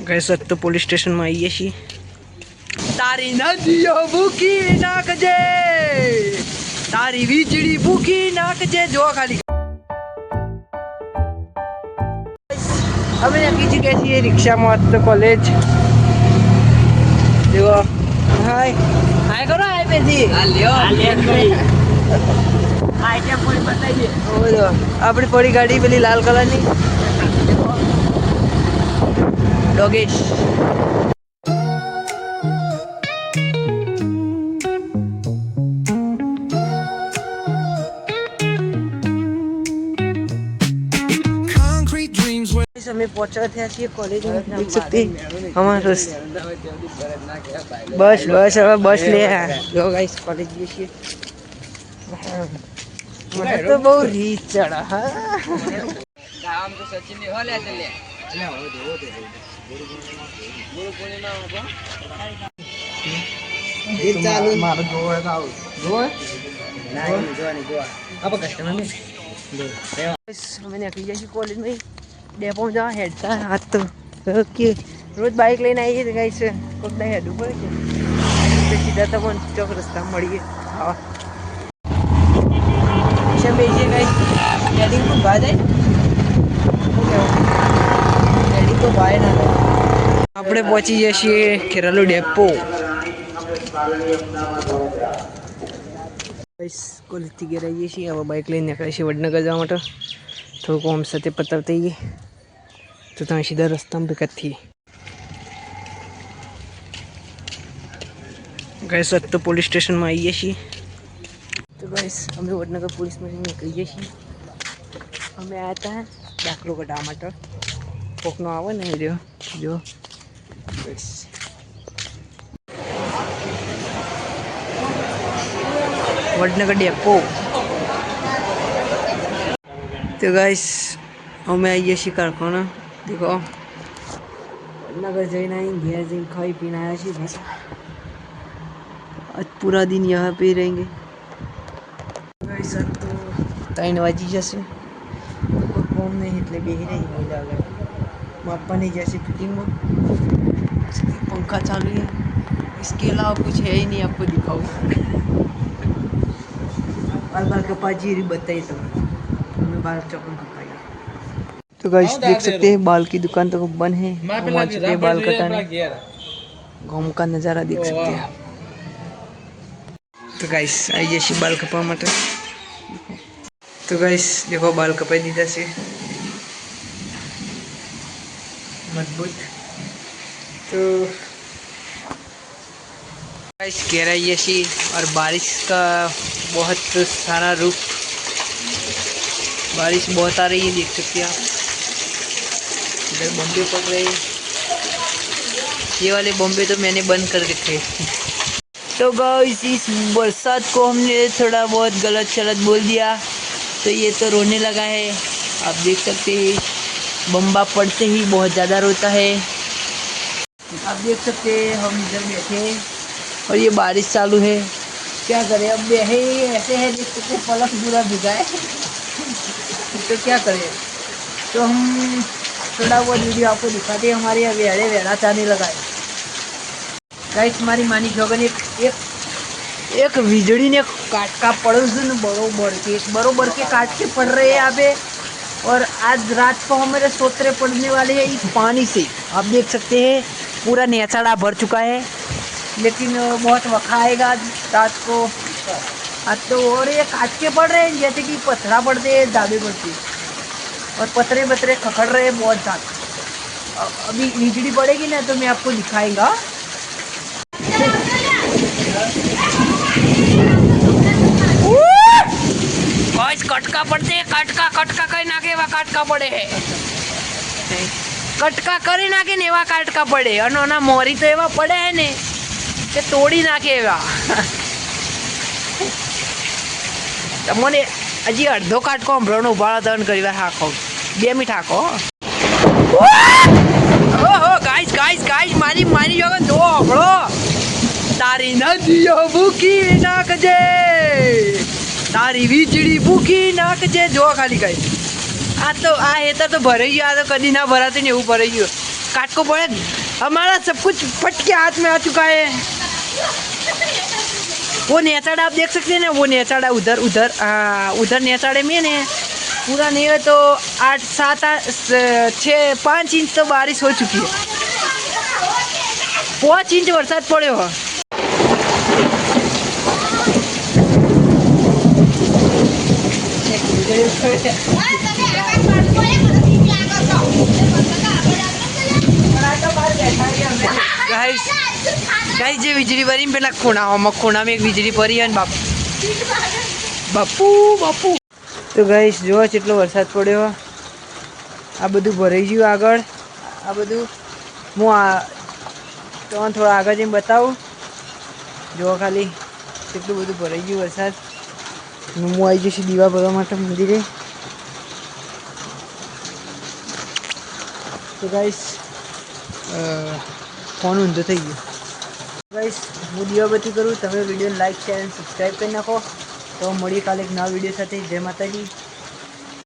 ગઈસ તો પોલીસ સ્ટેશનમાં આવીએ છીએ. તારી નદીઓ ભૂકી નાખજે, તારી વીજળી ભૂકી નાખજે. જો ખાલી અમે નક્કી ચૂક્યા છીએ રિક્ષામાં તો કોલેજ. જો હાય હાય કરો, હાય પેથી આપણી પડી ગાડી પેલી લાલ કલરની ડોગેશ. અમે પહોંચવા થયા છીએ કોલેજ. દેખ सकते हमारा बस बस હવે બસ લે. જો ગાઈસ કોલેજ જઈએ છીએ. મને તો બહુ રીત ચડા. આમ તો સચિન ની હોલે લે લે ગુરુ પૂર્ણિમા હો એ ચાલુ મારો જોવે તો આવ જોવે નહીં જોવાની જોવા આપો કસ્ટમર ને દો અમે નીકળી જઈએ કોલેજ માં. ડેપો જા હેડતા હાથ તો કે રોજ બાઇક લઈને આવીએ ગાઈસ. કોક દા હેડ ઉપર કે સીધા તમને ચોક રસ્તા મળીએ. હા બેસીએ ગાઈસ. રેડિંગ તો ભાઈ જાય રેડિંગ તો ભાઈ ના થાય. આપણે પહોંચી જઈએ છીએ ખેરાલુ ડેપો. ગાઈસ કોલેજથી ઘેર આવીએ છીએ. હવે બાઇક લઈને નીકળીએ છીએ વડનગર જવા માટે. થોડુંક આમ સાથે પતાવતા જઈએ તો ત્યાં સીધા રસ્તામાં ભેગા થઈએ. ગાઈસ તો પોલીસ સ્ટેશનમાં આવીએ છીએ. તો ગાઈસ અમે વડનગર પોલીસમાં નીકળી જઈએ છીએ. અમે આવ્યા હતા દાખલો કઢાવવા માટે. કોકનો આવે ને એ રહ્યો જો ગાઈસ. વડનગર ડેપો. तो गाइस हमें आइए છીએ કારખાના. देखो वडनगर जैन आई घर जैन खाई पीना आया छी. बस आज पूरा दिन यहाँ पे रहेंगे. गाइस तो 3 વાગી જશે. કોઈ કોમ નહીં એટલે બેહી રહી મજા આવે. માપવાની जैसे फिटिंग में पंखा चालू है. इसके अलावा कुछ है ही नहीं आपको दिखाऊँ. बाल बाल कपाजी बताइए तो बाल चौकन कपाई. तो गाइस देख सकते हैं बाल की दुकान तो बंद है. हम आ चुके हैं बाल कटाने. गाँव का नज़ारा देख सकते हैं. तो गाइस आइए छी बाल कपवा માટે. तो गाइस देखो बाल कपाई दीदा से मजबूत. तो गाइस कह रही है सी और बारिश का बहुत सारा रूप. बारिश बहुत आ रही है देख सकते हैं आप. इधर बॉम्बे पड़ रहे हैं. ये वाले बॉम्बे तो मैंने बंद कर रखे. तो गाइस इस बरसात को हमने थोड़ा बहुत गलत शलत बोल दिया तो ये तो रोने लगा है. आप देख सकते हैं बम्बा पड़ते ही बहुत ज़्यादा रोता है. आप देख सकते हैं हम इधर बैठे और ये बारिश चालू है. क्या करें अब बैठे ऐसे है देख सकते पलक पूरा भिगा है. तो क्या करें. तो हम थोड़ा वो वीडियो आपको दिखाते हैं. हमारे यहाँ वेड़े वेड़ा चाने लगा है. गाइस हमारी मानी जोगन एक वीजड़ी ने काटका पड़ोस बरोबर के काट के पड़ रहे हैं यहाँ पे. और आज रात को हमारे सोतरे पड़ने वाले हैं इस पानी से. आप देख सकते हैं पूरा नेचाड़ा भर चुका है. लेकिन बहुत वखा आएगा आज रात को. आज तो और ये काट के पड़ रहे हैं जैसे कि पथरा पड़ते हैं दाबे पड़ते हैं. और पतरे बतरे खखड़ रहे हैं बहुत ज़्यादा. अभी बिजली पड़ेगी ना तो मैं आपको दिखाएगा. कटका पड़ते हैं. कटका कटका कहीं नाके एवा काटका पड़े है. कटका करी नाके ने एवा काटका पड़े. और मोरी तो एवा पड़े है ने કે તોડી નાખે એવા. તમને હજી અડધો કાટકો હંભળોનો ઉભાળો તન કરી વાર હાખો 2 મિનિટ હાખો. ઓહો ગાઈસ ગાઈસ ગાઈસ મારી મારી જોગન જો હંભળો. તારી નદીઓ ભૂકી નાખજે, તારી વીજળી ભૂકી નાખજે. જો ખાલી કઈ આ તો આ હેતર તો ભરાઈ ગયું. આ તો કદી ના ભરાતું ને એવું ભરાઈ ગયું. काट को पड़े। हमारा सब कुछ फट के हाथ में आ चुका है। वो नेचाड़ा आप देख सकते हैं ना, वो नेचाड़ा उधर उधर उधर नेचाड़े में ने पूरा नहीं है तो 8 7 6 5 इंच तो बारिश हो चुकी है। 5 इंच वरसाद पड़े हो। गाइस जे વીજળી ભરી પેલા ખૂણામાં એક વીજળી પડી અને બાપુ તો ગાઈસ જો કેટલો વરસાદ પડ્યો। આ બધું ભરાઈ ગયું આગળ। આ બધું હું તમને થોડા આગળ જઈને બતાવું। જો ખાલી કેટલું બધું ભરાઈ ગયું વરસાદ। હું આવી જઈશ દીવા ભરવા માટે મંદિરે। તો ગાઈસ ફોન ઊંધો થઈ ગયો। गाइस હું દીવાબત્તી કરું, તમે વિડીયો લાઈક શેર અને સબસ્ક્રાઈબ કરી નાખો। તો મળીએ કાલે એક નવા વિડીયો સાથે। જય માતાજી।